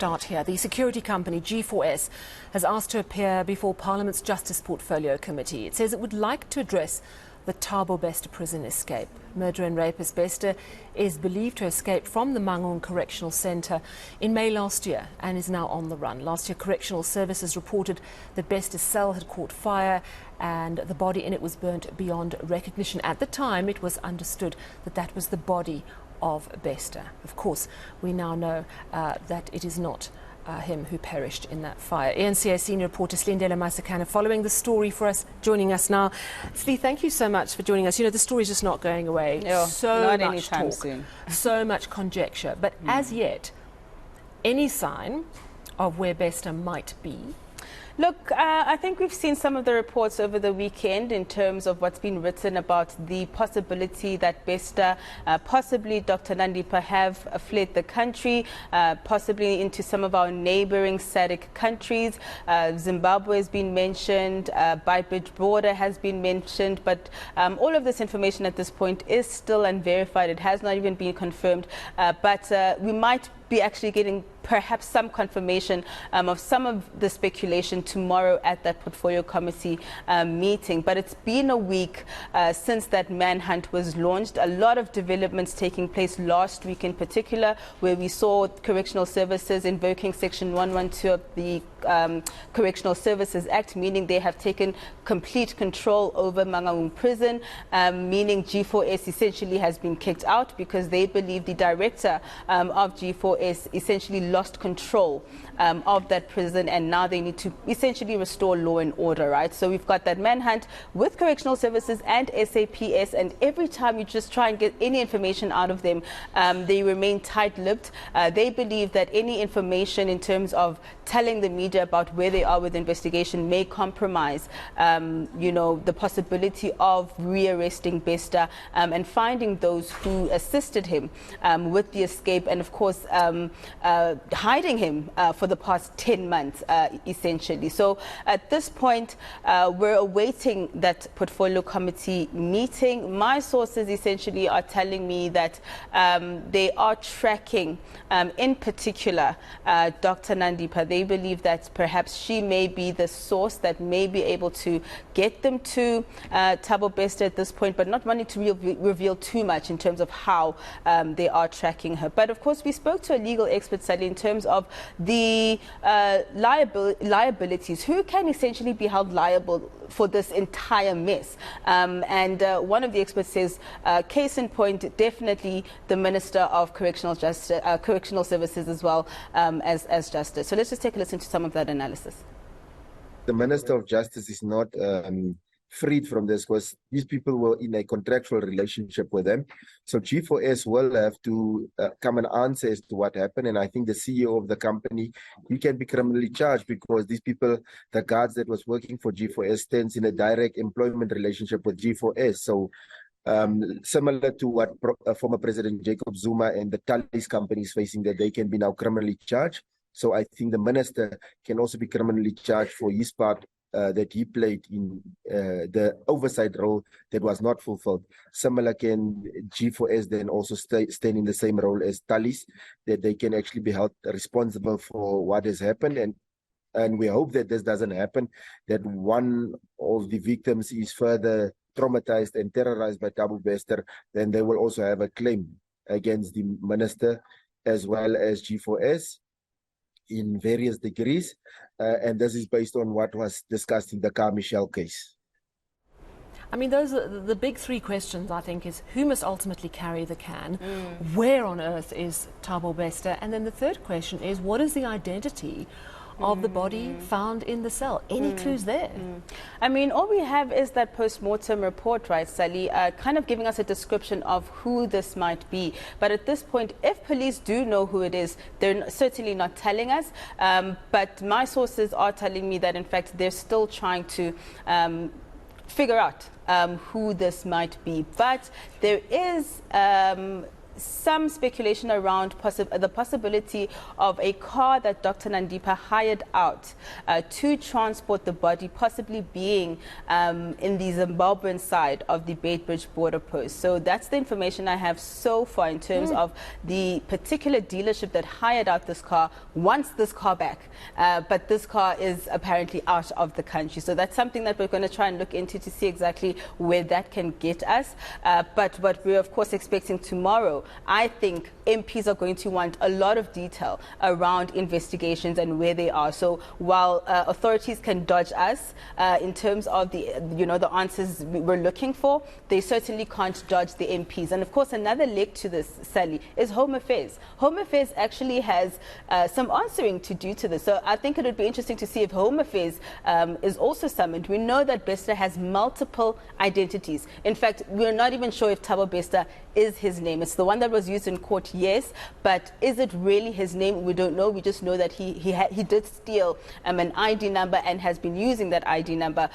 Start here. The security company G4S has asked to appear before Parliament's Justice Portfolio Committee. It says it would like to address the Thabo Bester prison escape. Murderer and rapist Bester is believed to escape from the Mangaung Correctional Centre in May last year and is now on the run. Last year, Correctional Services reported that Bester's cell had caught fire and the body in it was burnt beyond recognition. At the time, it was understood that that was the body of Bester. Of course, we now know that it is not him who perished in that fire. eNCA senior reporter Silindelo Masikane following the story for us, joining us now. Slee, thank you so much for joining us. You know, the story is just not going away. No, so not much anytime talk, soon. so much conjecture. But as yet, any sign of where Bester might be? Look, I think we've seen some of the reports over the weekend in terms of what's been written about the possibility that Bester, possibly Dr. Nandipha, have fled the country, possibly into some of our neighboring SADC countries. Zimbabwe has been mentioned, Beitbridge border has been mentioned, but all of this information at this point is still unverified. It has not even been confirmed, but we might be actually getting perhaps some confirmation of some of the speculation tomorrow at that portfolio committee meeting. But it's been a week since that manhunt was launched. A lot of developments taking place last week in particular, where we saw Correctional Services invoking Section 112 of the Correctional Services Act, meaning they have taken complete control over Mangaung prison, meaning G4S essentially has been kicked out because they believe the director of G4S essentially lost control of that prison, and now they need to essentially restore law and order, right? So we've got that manhunt with Correctional Services and SAPS, and every time you just try and get any information out of them, they remain tight-lipped. They believe that any information in terms of telling the media about where they are with the investigation may compromise, you know, the possibility of rearresting Bester and finding those who assisted him with the escape, and of course hiding him for the past 10 months, essentially. So at this point, we're awaiting that portfolio committee meeting. My sources essentially are telling me that they are tracking, in particular, Dr. Nandipha. They believe that perhaps she may be the source that may be able to get them to Thabo Bester at this point, but not wanting to reveal too much in terms of how they are tracking her. But of course, we spoke to a legal expert, Sally, in terms of the liabilities. Who can essentially be held liable for this entire mess? And one of the experts says, case in point, definitely the Minister of Correctional Services as well as Justice. So let's just take a listen to some of that analysis. The Minister of Justice is not freed from this because these people were in a contractual relationship with them. So G4S will have to come and answer as to what happened. And I think the CEO of the company, he can be criminally charged because these people, the guards that was working for G4S, stands in a direct employment relationship with G4S. So similar to what former President Jacob Zuma and the Talis companies facing, that they can be now criminally charged. So I think the minister can also be criminally charged for his part that he played in the oversight role that was not fulfilled. Similar can G4S then also stand in the same role as Talis, that they can actually be held responsible for what has happened. And we hope that this doesn't happen, that one of the victims is further traumatized and terrorized by Thabo Bester, then they will also have a claim against the minister as well as G4S in various degrees, and this is based on what was discussed in the Car Michelle case. I mean, those are the big three questions, I think, is who must ultimately carry the can, where on earth is Thabo Bester, and then the third question is what is the identity of the body found in the cell? Any clues there? I mean, all we have is that post-mortem report, right, Sally, kind of giving us a description of who this might be. But at this point, if police do know who it is, they're certainly not telling us. But my sources are telling me that, in fact, they're still trying to figure out who this might be. But there is some speculation around the possibility of a car that Dr. Nandipa hired out to transport the body, possibly being in the Zimbabwean side of the Beitbridge border post. So that's the information I have so far in terms of the particular dealership that hired out this car, wants this car back, but this car is apparently out of the country. So that's something that we're going to try and look into to see exactly where that can get us. But what we're of course expecting tomorrow, I think MPs are going to want a lot of detail around investigations and where they are. So while authorities can dodge us in terms of the answers we're looking for, they certainly can't dodge the MPs. And of course, another leg to this, Sally, is Home Affairs. Home Affairs actually has some answering to do to this. So I think it would be interesting to see if Home Affairs is also summoned. We know that Bester has multiple identities. In fact, we're not even sure if Thabo Bester is his name. It's the one that was used in court, yes, but is it really his name? We don't know. We just know that he did steal an ID number and has been using that ID number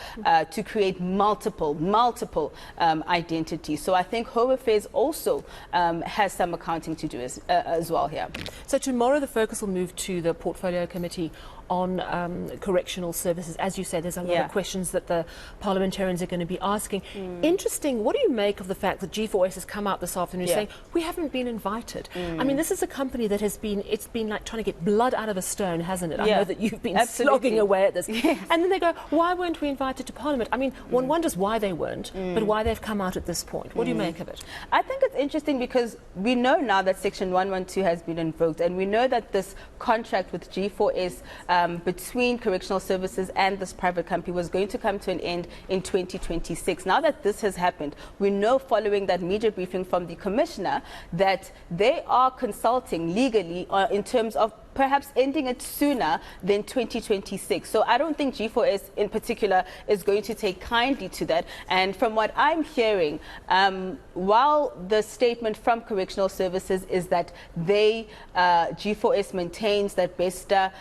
to create multiple identities. So I think Home Affairs also has some accounting to do as well here. So tomorrow the focus will move to the Portfolio Committee on correctional services. As you said, there's a lot of questions that the parliamentarians are going to be asking. Interesting. What do you make of the fact that G4S has come out this afternoon saying we haven't been invited? I mean, this is a company that has been, it's been like trying to get blood out of a stone, hasn't it? I know that you've been slogging away at this. And then they go, why weren't we invited to Parliament? I mean, one wonders why they weren't, but why they've come out at this point. What do you make of it? I think it's interesting because we know now that Section 112 has been invoked, and we know that this contract with G4S between correctional services and this private company was going to come to an end in 2026. Now that this has happened, we know following that media briefing from the Commissioner that they are consulting legally in terms of perhaps ending it sooner than 2026. So I don't think G4S in particular is going to take kindly to that. And from what I'm hearing, while the statement from Correctional Services is that G4S maintains that Bester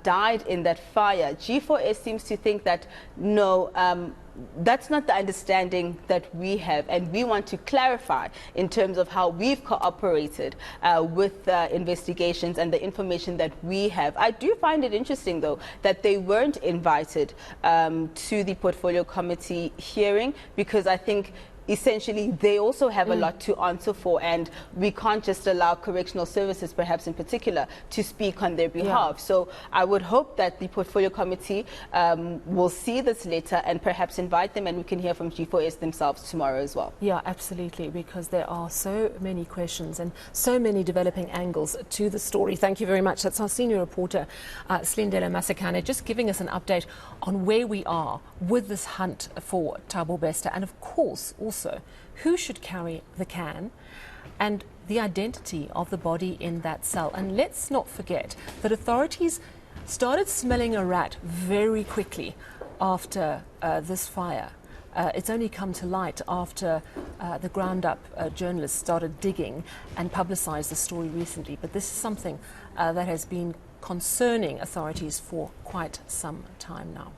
died in that fire, G4S seems to think that no, that's not the understanding that we have, and we want to clarify in terms of how we've cooperated with investigations and the information that we have. I do find it interesting, though, that they weren't invited to the Portfolio Committee hearing, because I think essentially they also have a lot to answer for, and we can't just allow correctional services, perhaps in particular, to speak on their behalf. So I would hope that the Portfolio Committee will see this letter and perhaps invite them, and we can hear from G4S themselves tomorrow as well. Yeah, absolutely, because there are so many questions and so many developing angles to the story. Thank you very much. That's our senior reporter, Silindelo Masikane, just giving us an update on where we are with this hunt for Thabo Bester, and of course also who should carry the can and the identity of the body in that cell. And let's not forget that authorities started smelling a rat very quickly after this fire. It's only come to light after the ground-up journalists started digging and publicized the story recently. But this is something that has been concerning authorities for quite some time now.